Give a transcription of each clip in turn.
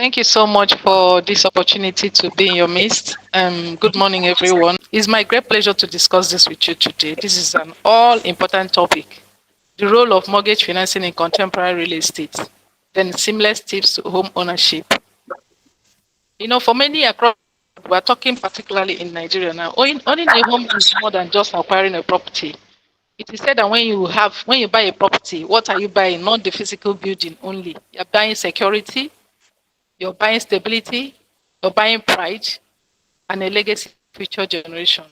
Thank you so much for this opportunity to be in your midst. Good morning, everyone. It's my great pleasure to discuss this with you today. This is an all important topic, the role of mortgage financing in contemporary real estate, then seamless tips to home ownership. For many across, we're talking particularly in Nigeria now, owning a home is more than just acquiring a property. It is said that when you buy a property, what are you buying? Not the physical building only. You're buying security, you're buying stability, you're buying pride, and a legacy for future generation.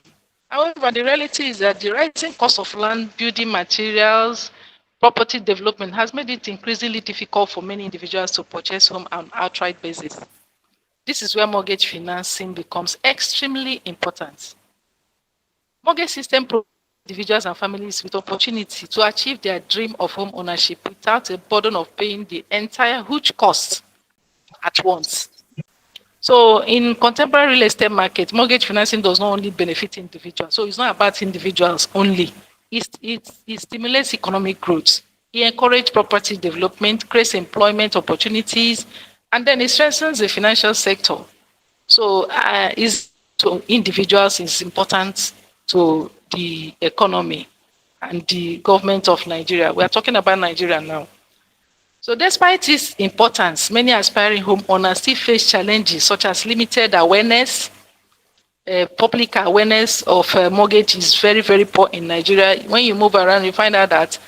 However, the reality is that the rising cost of land, building materials, property development has made it increasingly difficult for many individuals to purchase home on an outright basis. This is where mortgage financing becomes extremely important. Mortgage system provides individuals and families with opportunity to achieve their dream of home ownership without a burden of paying the entire huge cost at once. So in contemporary real estate market, mortgage financing does not only benefit individuals. So it's not about individuals only. It stimulates economic growth. It encourages property development, creates employment opportunities, and then it strengthens the financial sector. So to individuals is important to the economy and the government of Nigeria. We are talking about Nigeria now. So despite its importance, many aspiring homeowners still face challenges such as limited awareness. Public awareness of mortgage is very, very poor in Nigeria. When you move around, you find out that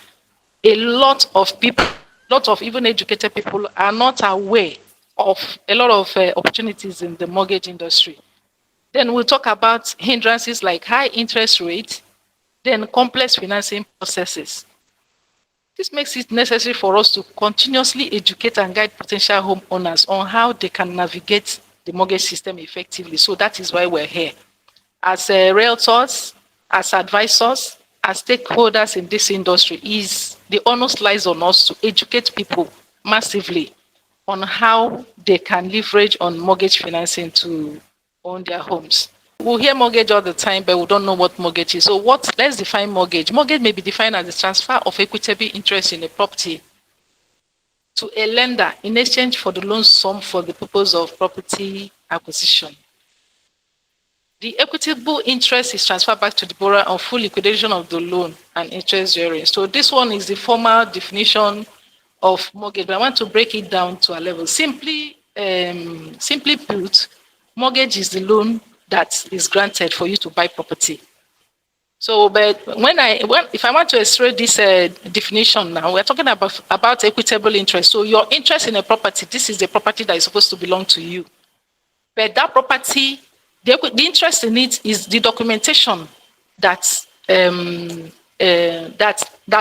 a lot of people, a lot of even educated people are not aware of a lot of opportunities in the mortgage industry. Then we'll talk about hindrances like high interest rates, then complex financing processes. This makes it necessary for us to continuously educate and guide potential homeowners on how they can navigate the mortgage system effectively. So that is why we're here. As realtors, as advisors, as stakeholders in this industry, the onus lies on us to educate people massively on how they can leverage on mortgage financing to own their homes. We hear mortgage all the time, but we don't know what mortgage is. So let's define mortgage. Mortgage may be defined as the transfer of equitable interest in a property to a lender in exchange for the loan sum for the purpose of property acquisition. The equitable interest is transferred back to the borrower on full liquidation of the loan and interest bearing. So this one is the formal definition of mortgage, but I want to break it down to a level. Simply put, mortgage is the loan that is granted for you to buy property. So, but if I want to illustrate this definition now, we're talking about equitable interest. So your interest in a property, this is the property that is supposed to belong to you. But that property, the interest in it is the documentation that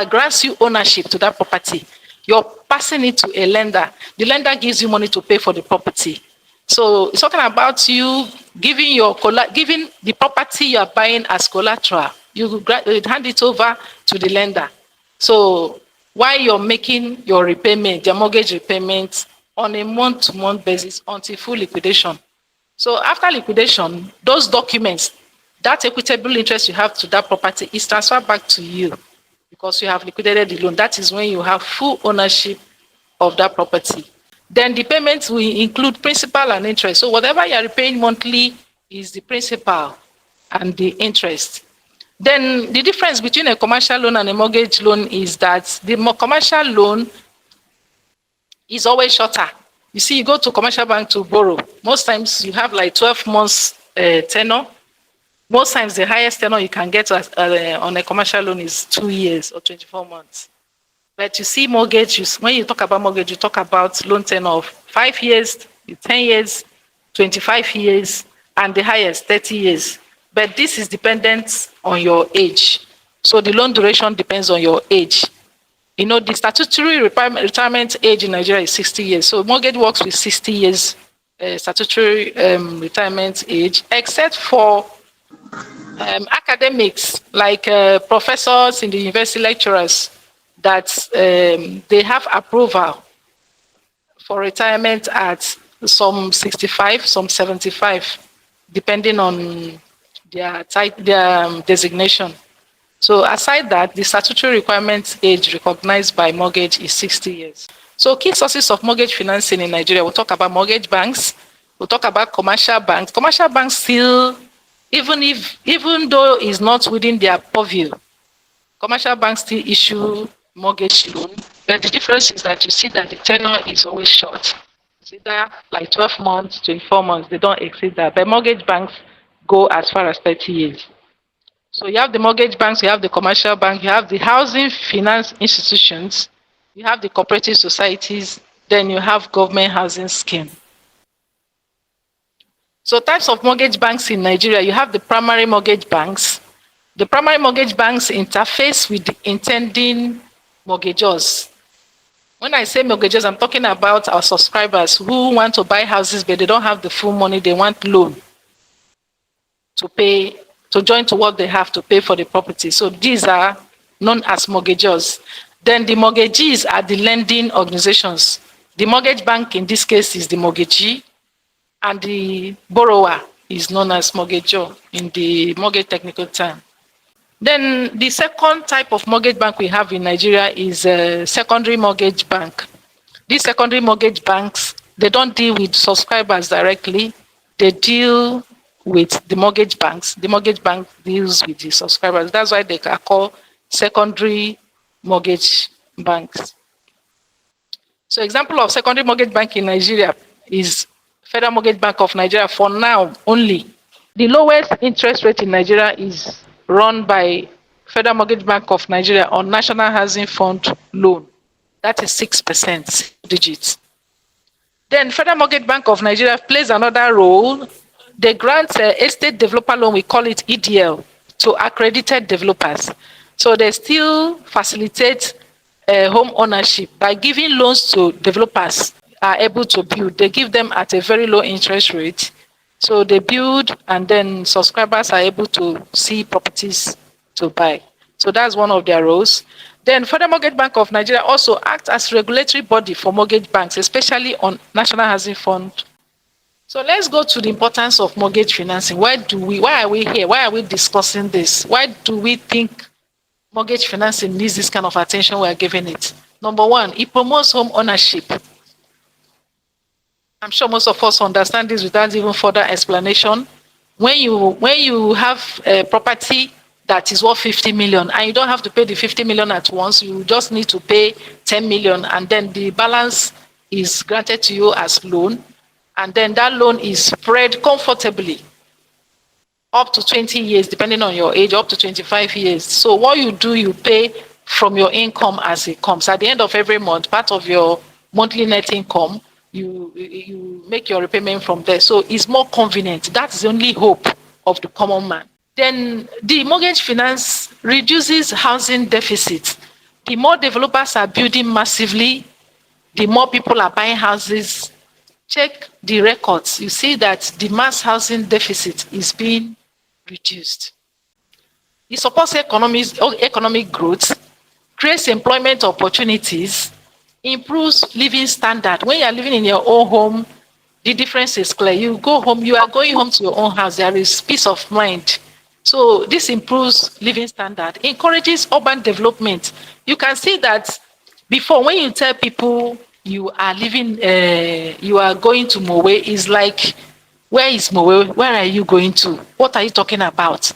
grants you ownership to that property. You're passing it to a lender. The lender gives you money to pay for the property. So it's talking about you giving the property you are buying as collateral. You hand it over to the lender. So while you're making your repayment, your mortgage repayment on a month-to-month basis until full liquidation. So after liquidation, those documents, that equitable interest you have to that property is transferred back to you because you have liquidated the loan. That is when you have full ownership of that property. Then the payments will include principal and interest. So whatever you are repaying monthly is the principal and the interest. Then the difference between a commercial loan and a mortgage loan is that the commercial loan is always shorter. You see, you go to commercial bank to borrow. Most times you have like 12 months tenor. Most times the highest tenor you can get on a commercial loan is 2 years or 24 months. But you see mortgage, when you talk about mortgage, you talk about loan tenor of 5 years, 10 years, 25 years, and the highest 30 years. But this is dependent on your age. So the loan duration depends on your age. The statutory retirement age in Nigeria is 60 years. So mortgage works with 60 years statutory retirement age, except for academics like professors in the university, lecturers, that they have approval for retirement at some 65, some 75, depending on their designation. So aside that, the statutory requirement age recognized by mortgage is 60 years. So key sources of mortgage financing in Nigeria, we'll talk about mortgage banks, we'll talk about commercial banks. Commercial banks still, even though it's not within their purview, commercial banks still issue mortgage loan. But the difference is that you see that the tenure is always short. It's either like 12 months, 24 months, they don't exceed that. But mortgage banks go as far as 30 years. So you have the mortgage banks, you have the commercial bank, you have the housing finance institutions, you have the cooperative societies, then you have government housing scheme. So types of mortgage banks in Nigeria, you have the primary mortgage banks. The primary mortgage banks interface with the intending mortgagors. When I say mortgagors, I'm talking about our subscribers who want to buy houses, but they don't have the full money, they want loan to pay, to join to what they have to pay for the property. So these are known as mortgagors. Then the mortgagees are the lending organizations. The mortgage bank in this case is the mortgagee, and the borrower is known as mortgagor in the mortgage technical term. Then the second type of mortgage bank we have in Nigeria is a secondary mortgage bank. These secondary mortgage banks, they don't deal with subscribers directly, they deal with the mortgage banks. The mortgage bank deals with the subscribers. That's why they are called secondary mortgage banks. So example of secondary mortgage bank in Nigeria is Federal Mortgage Bank of Nigeria for now only. The lowest interest rate in Nigeria is run by Federal Mortgage Bank of Nigeria on National Housing Fund loan. That is 6% digits. Then Federal Mortgage Bank of Nigeria plays another role. They grant estate developer loan, we call it EDL, to accredited developers. So they still facilitate home ownership by giving loans to developers are able to build. They give them at a very low interest rate. So they build and then subscribers are able to see properties to buy. So that's one of their roles. Then Federal Mortgage Bank of Nigeria also acts as regulatory body for mortgage banks, especially on National Housing Fund. So let's go to the importance of mortgage financing. Why are we here? Why are we discussing this? Why do we think mortgage financing needs this kind of attention we are giving it? Number one, it promotes home ownership. I'm sure most of us understand this without even further explanation. When you have a property that is worth 50 million and you don't have to pay the 50 million at once, you just need to pay 10 million and then the balance is granted to you as loan, and then that loan is spread comfortably up to 20 years, depending on your age, up to 25 years. So what you do, you pay from your income as it comes. At the end of every month, part of your monthly net income, you make your repayment from there. So it's more convenient. That's the only hope of the common man. Then the mortgage finance reduces housing deficit. The more developers are building massively, the more people are buying houses. Check the records. You see that the mass housing deficit is being reduced. It supports economic growth, creates employment opportunities, improves living standard. When you are living in your own home, the difference is clear. You go home, you are going home to your own house, there is peace of mind. So this improves living standard, encourages urban development. You can see that before, when you tell people you are living, you are going to Mowe, is like, where is Mowe? Where are you going to? What are you talking about?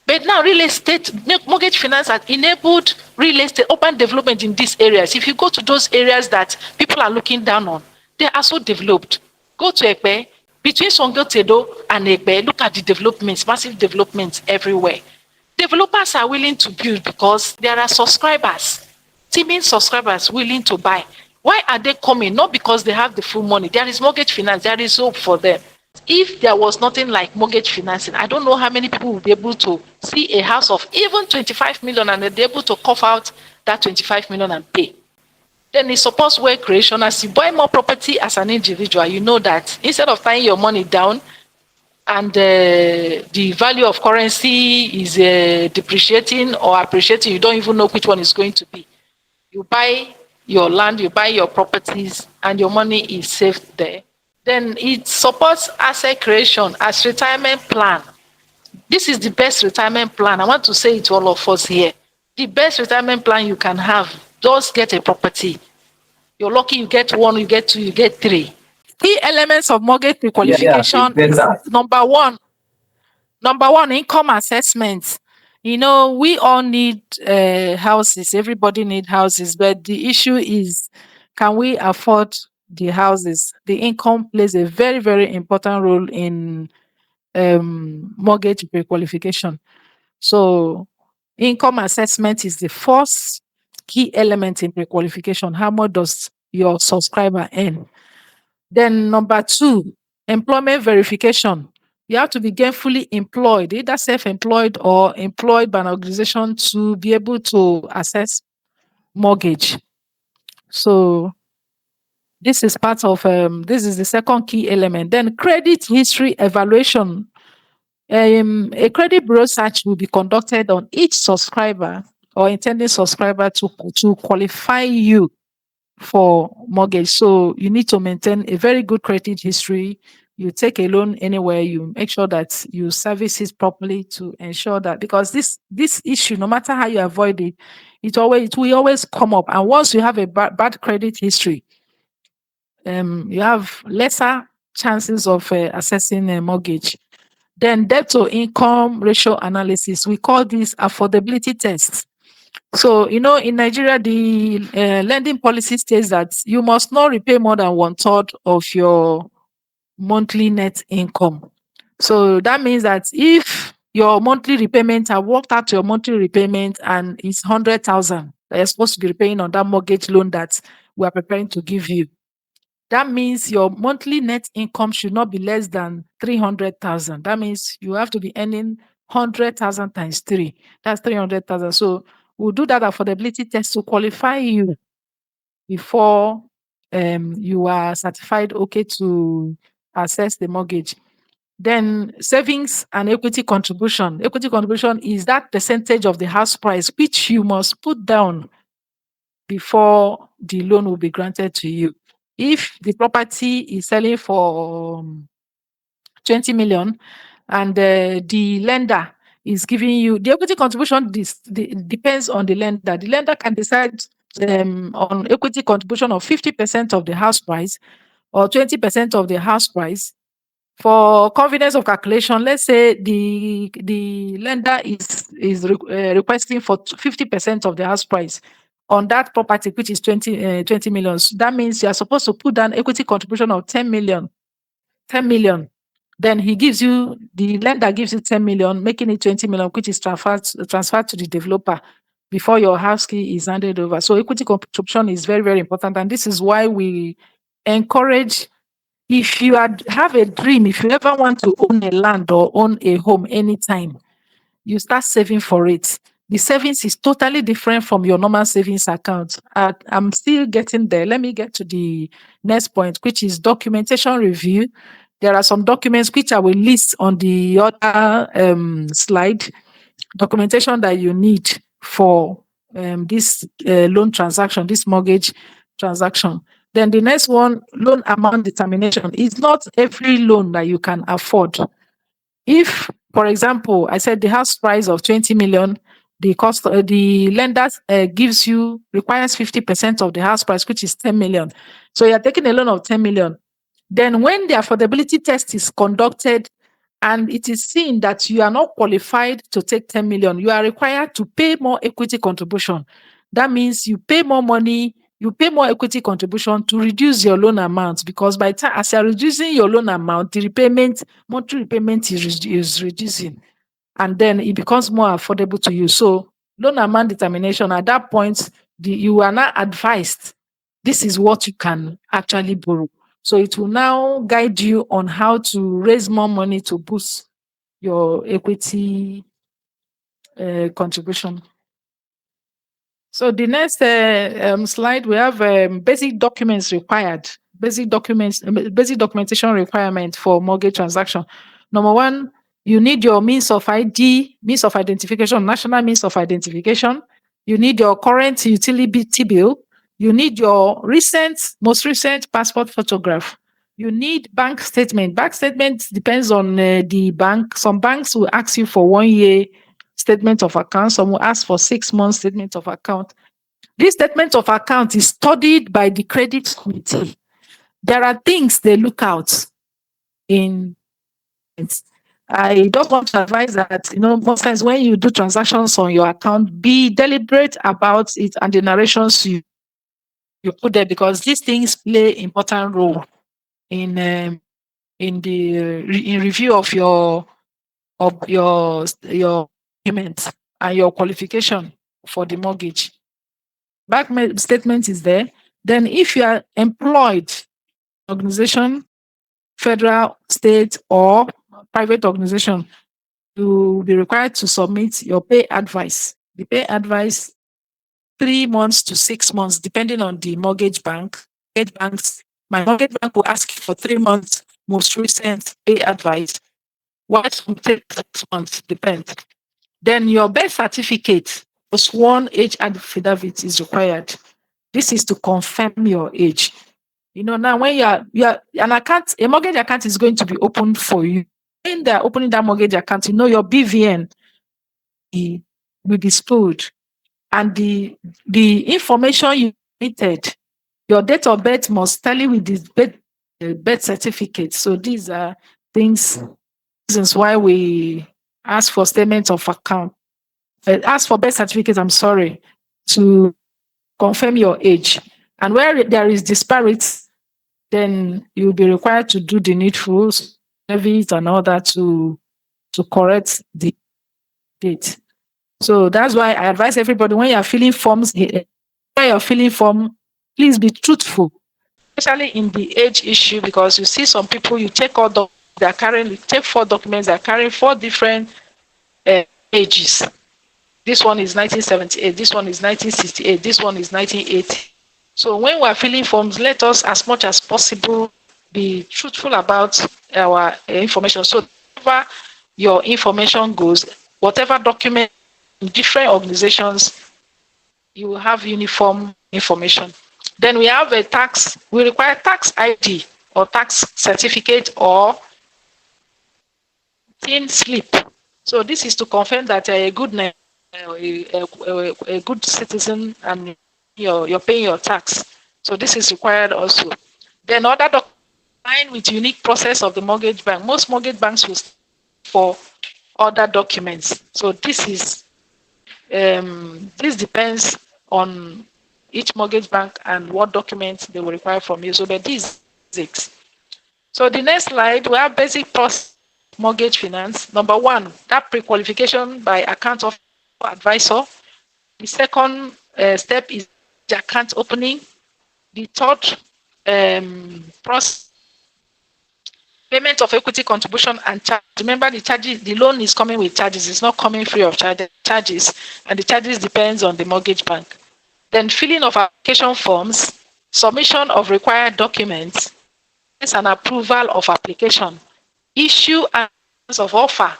But now real estate, mortgage finance has enabled real estate, urban development in these areas. If you go to those areas that people are looking down on, they are so developed. Go to Ekpe, between Songotedo and Ekpe, look at the developments, massive developments everywhere. Developers are willing to build because there are subscribers, teeming subscribers willing to buy. Why are they coming? Not because they have the full money. There is mortgage finance, there is hope for them. If there was nothing like mortgage financing, I don't know how many people will be able to see a house of even 25 million and they'll be able to cough out that 25 million and pay. Then it supports wealth creation. As you buy more property as an individual, you know that instead of tying your money down and the value of currency is depreciating or appreciating, you don't even know which one is going to be. You buy your land, you buy your properties, and your money is saved there. Then it supports asset creation as retirement plan. This is the best retirement plan. I want to say it to all of us here. The best retirement plan you can have, just get a property. You're lucky you get one, you get two, you get three. Key elements of mortgage pre-qualification is number one, income assessment. We all need houses. Everybody need houses, but the issue is, can we afford the houses? The income plays a very, very important role in mortgage pre-qualification. So income assessment is the first key element in pre-qualification. How much does your subscriber earn? Then number two, employment verification. You have to be gainfully employed, either self-employed or employed by an organization, to be able to assess mortgage. So this is part of this is the second key element. Then credit history evaluation. A credit bureau search will be conducted on each subscriber or intending subscriber to qualify you for mortgage. So you need to maintain a very good credit history. You take a loan anywhere, you make sure that you service it properly to ensure that, because this issue, no matter how you avoid it, it will always come up. And once you have a bad credit history, you have lesser chances of assessing a mortgage. Then debt to income ratio analysis. We call this affordability test. So, in Nigeria, the lending policy states that you must not repay more than 1/3 of your monthly net income. So that means that if your monthly repayment, have worked out your monthly repayment and it's 100,000 that you're supposed to be repaying on that mortgage loan that we are preparing to give you, that means your monthly net income should not be less than 300,000. That means you have to be earning 100,000 times 3. That's 300,000. So we'll do that affordability test to qualify you before you are certified okay to assess the mortgage. Then savings and equity contribution. Equity contribution is that percentage of the house price which you must put down before the loan will be granted to you. If the property is selling for 20 million and the lender is giving you the equity contribution, depends on the lender. The lender can decide on equity contribution of 50% of the house price or 20% of the house price. For convenience of calculation, let's say the lender is requesting for 50% of the house price on that property, which is 20 million. So that means you are supposed to put down equity contribution of 10 million. Then the lender gives you 10 million, making it 20 million, which is transferred to the developer before your house key is handed over. So equity contribution is very, very important. And this is why we encourage, if you have a dream, if you ever want to own a land or own a home anytime, you start saving for it. The savings is totally different from your normal savings account. I'm still getting there. Let me get to the next point, which is documentation review. There are some documents which I will list on the other slide. Documentation that you need for this loan transaction, this mortgage transaction. Then the next one, loan amount determination. It's not every loan that you can afford. If, for example, I said the house price of 20 million, the lender requires 50% of the house price, which is 10 million. So you're taking a loan of 10 million. Then when the affordability test is conducted and it is seen that you are not qualified to take 10 million, you are required to pay more equity contribution. That means you pay more money, you pay more equity contribution to reduce your loan amount, because by the time as you're reducing your loan amount, the monthly repayment is reducing, and then it becomes more affordable to you. So loan amount determination, at that point, you are now advised this is what you can actually borrow. So it will now guide you on how to raise more money to boost your equity contribution. So the next slide, we have basic documents required. Basic documentation requirement for mortgage transaction. Number one, you need your means of identification, national means of identification. You need your current utility bill. You need your most recent passport photograph. You need bank statement. Bank statement depends on the bank. Some banks will ask you for 1 year statement of account. Some will ask for 6 months statement of account. This statement of account is studied by the credit committee. There are things they look out in it. I don't want to advise that, most times when you do transactions on your account, be deliberate about it and the narrations you put there, because these things play important role in in review of your payment and your qualification for the mortgage. Statement is there. Then, if you are employed organization, federal, state, or private organization, you will be required to submit your pay advice. The pay advice 3 months to 6 months, depending on the mortgage bank. My mortgage bank will ask you for 3 months most recent pay advice. What will take 6 months, depends. Then your birth certificate plus one age affidavit is required. This is to confirm your age. Now when you're an account, a mortgage account is going to be opened for you. When they're opening that mortgage account, your BVN will be stored, and the information you submitted, your date of birth must tally with the birth certificate. So these are reasons why we ask for statement of account, ask for birth certificate, I'm sorry, to confirm your age. And where there is disparity, then you'll be required to do the needful service and all that to correct the date. So that's why I advise everybody, when you're filling forms, please be truthful, especially in the age issue, because you see some people, you take they're carrying, you take 4 documents, they're carrying 4 different ages. This one is 1978, this one is 1968, this one is 1980. So when we're filling forms, let us, as much as possible, be truthful about our information. So wherever your information goes, whatever document in different organizations, you will have uniform information. Then we have we require tax ID or tax certificate or TIN slip. So this is to confirm that you're a good a good citizen and you're paying your tax. So this is required also. Then other documents with unique process of the mortgage bank. Most mortgage banks will for other documents. So this depends on each mortgage bank and what documents they will require from you. So but these basics. So the next slide, we have basic process mortgage finance. Number 1, that pre-qualification by account of advisor. The second step is the account opening. The third process, payment of equity contribution and charge. Remember, the charges, the loan is coming with charges. It's not coming free of charges, and the charges depends on the mortgage bank. Then filling of application forms, submission of required documents, and approval of application, issue and of offer,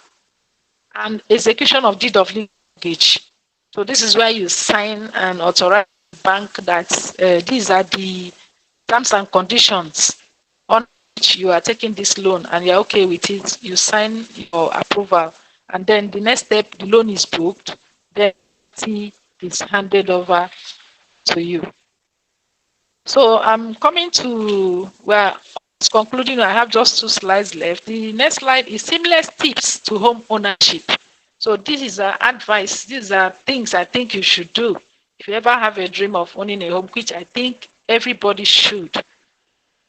and execution of deed of mortgage. So this is where you sign and authorize the bank that these are the terms and conditions on which you are taking this loan, and you're okay with it. You sign your approval, and then the next step, the loan is booked, then it's handed over to you. So I'm coming to where it's concluding. I have just 2 slides left. The next slide is seamless tips to home ownership. So this is advice. These are things I think you should do if you ever have a dream of owning a home, which I think everybody should.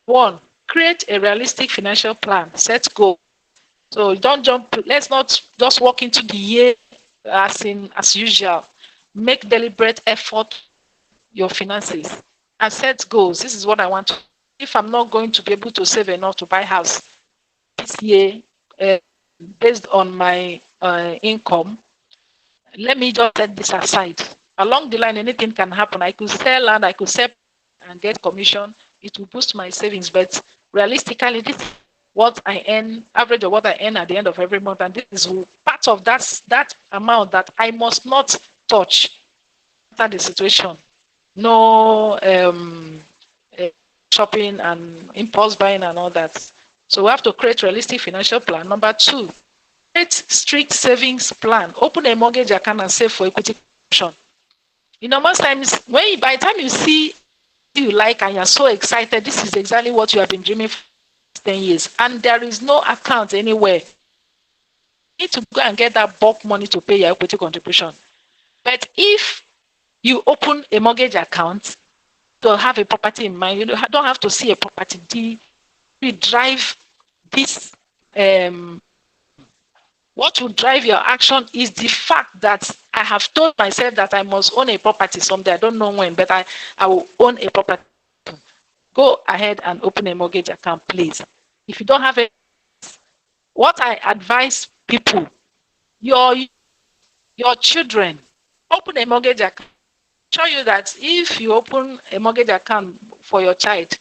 1, create a realistic financial plan. Set goals. So don't jump. Let's not just walk into the year as usual. Make deliberate effort your finances and set goals. This is what I want to. If I'm not going to be able to save enough to buy a house this year, based on my income, let me just set this aside. Along the line, anything can happen. I could sell land, I could sell and get commission. It will boost my savings. But realistically, this is what I earn, average of what I earn at the end of every month. And this is part of that amount that I must not touch after the situation. No shopping and impulse buying and all that. So we have to create realistic financial plan. Number 2, create strict savings plan. Open a mortgage account and save for equity contribution. Most times by the time you see you like and you're so excited, this is exactly what you have been dreaming for 10 years, and there is no account anywhere. You need to go and get that bulk money to pay your equity contribution. But if you open a mortgage account to have a property in mind, you don't have to see a property. We drive this what will drive your action is the fact that I have told myself that I must own a property someday. I don't know when, but I will own a property. Go ahead and open a mortgage account, please. If you don't have it, what I advise people, your your children, open a mortgage account. Show you that if you open a mortgage account for your child,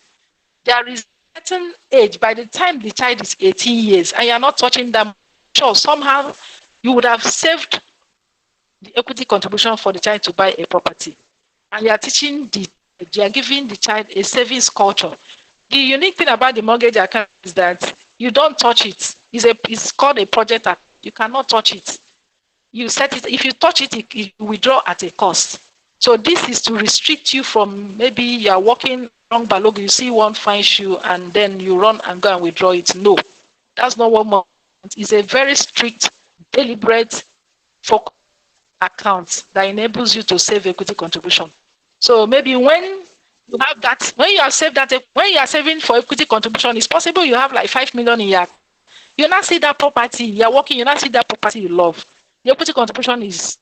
there is a certain age. By the time the child is 18 years and you're not touching them, sure, somehow you would have saved the equity contribution for the child to buy a property. And you are giving the child a savings culture. The unique thing about the mortgage account is that you don't touch it. It's called a project account. You cannot touch it. You set it. If you touch it, it withdraw at a cost. So this is to restrict you from, maybe you are walking along Balogun, you see one fine shoe, and then you run and go and withdraw it. No, that's not what mortgage is. A very strict, deliberate, focused account that enables you to save equity contribution. So maybe when you have that, when you are saving for equity contribution, it's possible you have like 5 million in your. You not see that property, you're working, you not see that property you love. The equity contribution is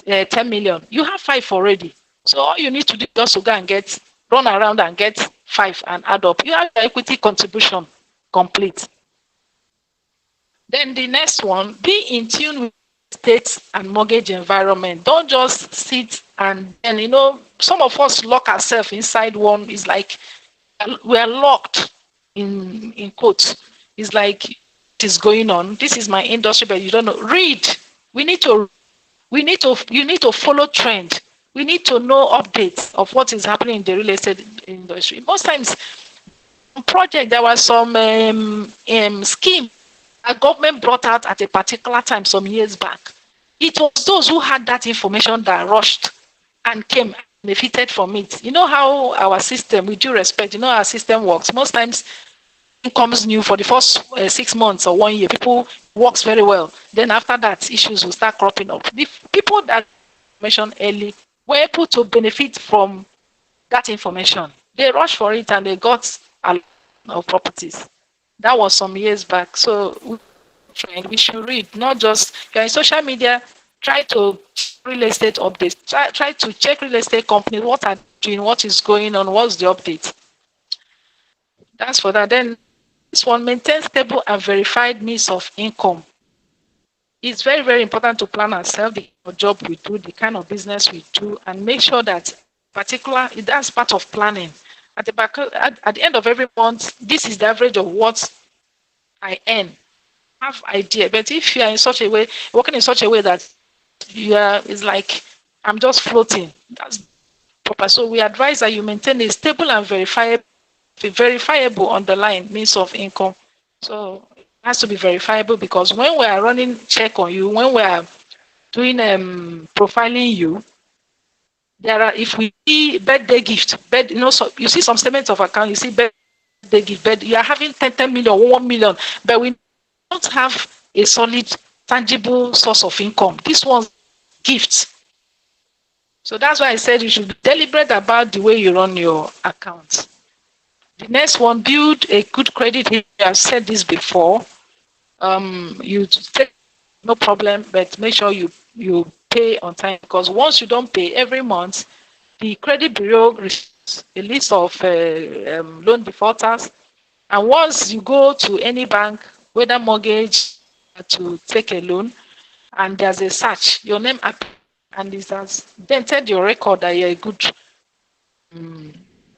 10 million. You have 5 already. So all you need to do is just to go and run around and get 5 and add up. You have your equity contribution complete. Then the next one, be in tune with state and mortgage environment. Don't just sit and some of us lock ourselves inside one. It's like we are locked in quotes. It's like it is going on. This is my industry, but you don't know. Read. You need to follow trend. We need to know updates of what is happening in the real estate industry. Most times, project there was some scheme a government brought out at a particular time some years back. It was those who had that information that rushed and came and benefited from it. You know how our system, with due respect, our system works. Most times, comes new for the first 6 months or 1 year. People works very well. Then after that, issues will start cropping up. The people that mentioned early were able to benefit from that information. They rushed for it and they got a lot of properties. That was some years back. So we should read, not just you're in social media. Try to real estate updates. Try to check real estate companies. What are doing? What is going on? What's the update? That's for that. Then this one, maintain stable and verified means of income. It's very, very important to plan ourselves, the kind of job we do, the kind of business we do, and make sure that that's part of planning. At the end of every month, this is the average of what I earn. Have idea, but if you are working in such a way that it's like I'm just floating, that's proper. So we advise that you maintain a stable and verifiable underlying means of income. So it has to be verifiable, because when we are running check on you, when we are doing profiling you, if we see birthday gift, so you see some statements of account, you see birthday gift, you are having 10 million, 1 million, but we don't have a solid, tangible source of income. This one's gifts. So that's why I said you should be deliberate about the way you run your accounts. The next one, build a good credit history. I've said this before. You take no problem, but make sure you pay on time, because once you don't pay every month, the credit bureau receives a list of loan defaulters, and once you go to any bank, whether mortgage, to take a loan, and there's a search, your name appears, and it has dented your record that you're good.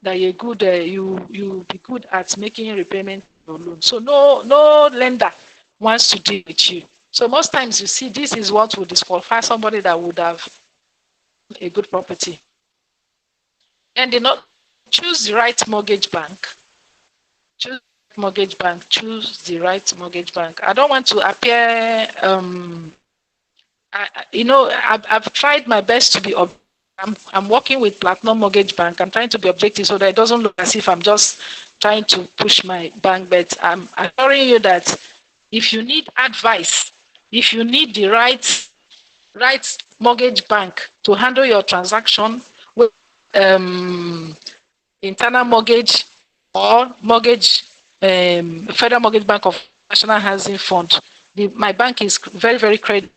You be good at making repayment of your loan. So no lender wants to deal with you. So most times you see this is what will disqualify somebody that would have a good property. And choose the right mortgage bank. Choose the right mortgage bank. I don't want to appear I've tried my best to be I'm working with Platinum Mortgage Bank. I'm trying to be objective so that it doesn't look as if I'm just trying to push my bank, but I'm assuring you that if you need advice, if you need the right mortgage bank to handle your transaction with internal mortgage or mortgage, Federal Mortgage Bank of National Housing Fund. My bank is very, very credible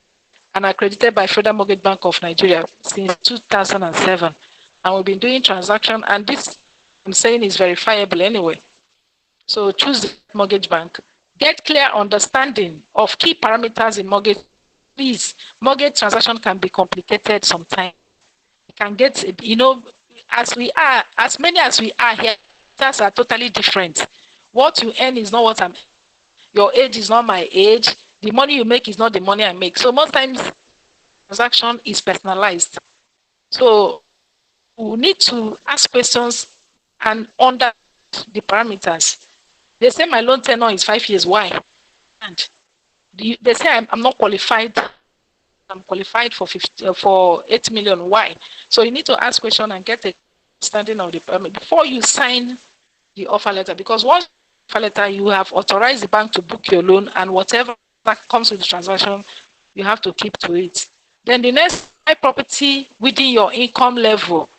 and accredited by Federal Mortgage Bank of Nigeria since 2007. And we've been doing transaction, and this I'm saying is verifiable anyway. So choose the mortgage bank. Get clear understanding of key parameters in mortgage. Please, mortgage transaction can be complicated sometimes. It can get, as many as we are here, that's are totally different. What you earn is not what I'm. Your age is not my age. The money you make is not the money I make. So most times, transaction is personalized. So we need to ask questions and under the parameters. They say my loan tenure is 5 years. Why? And they say I'm not qualified. I'm qualified for 8 million. Why? So you need to ask question and get a understanding of the permit before you sign the offer letter. Because once offer letter, you have authorized the bank to book your loan, and whatever that comes with the transaction, you have to keep to it. Then the next property within your income level.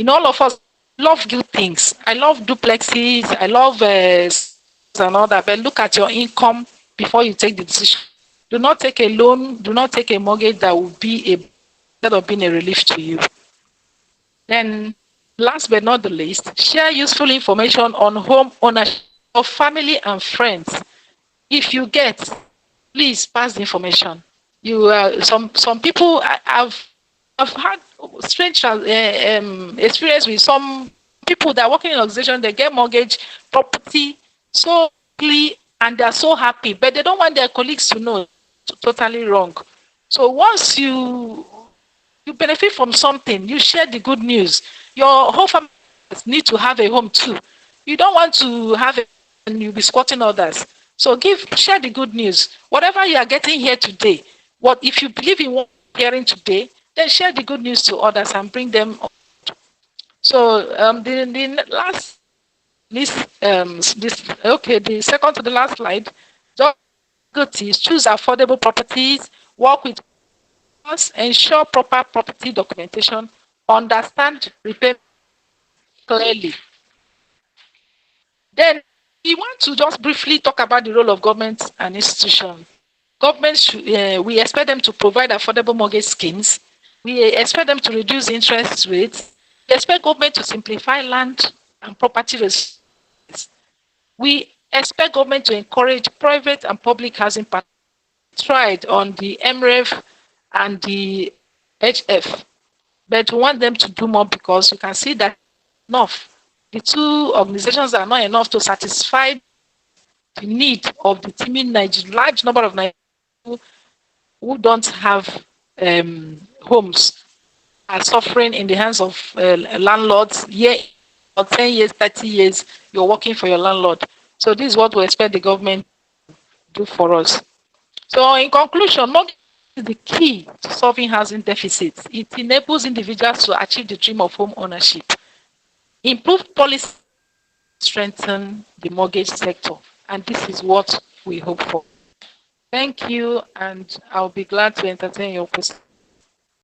All of us love good things. I love duplexes. I love and all that. But look at your income before you take the decision. Do not take a loan. Do not take a mortgage that will be instead of being a relief to you. Then, last but not the least, share useful information on home ownership of family and friends. If you get, please pass the information. Some people have had strange experience with some people that are working in organization. They get mortgage property so quickly and they're so happy, but they don't want their colleagues to know. Totally wrong. So once you benefit from something, you share the good news. Your whole family need to have a home too. You don't want to have it and you'll be squatting others. So share the good news. Whatever you are getting here today, what if you believe in what you're hearing today, then share the good news to others and bring them up. So the last the second to the last slide, just choose affordable properties, work with us, ensure proper property documentation, understand repayment clearly. Then we want to just briefly talk about the role of government and institutions. We expect them to provide affordable mortgage schemes. We expect them to reduce interest rates. We expect government to simplify land and property restrictions. We expect government to encourage private and public housing partners tried on the MREF and the HF. But we want them to do more because you can see that enough. The two organizations are not enough to satisfy the need of the teeming large number of Nigerians who don't have homes, are suffering in the hands of landlords. For 10 years, 30 years, you're working for your landlord. So this is what we expect the government to do for us. So in conclusion, mortgage is the key to solving housing deficits. It enables individuals to achieve the dream of home ownership. Improved policy strengthen the mortgage sector, and this is what we hope for. Thank you, and I'll be glad to entertain your questions.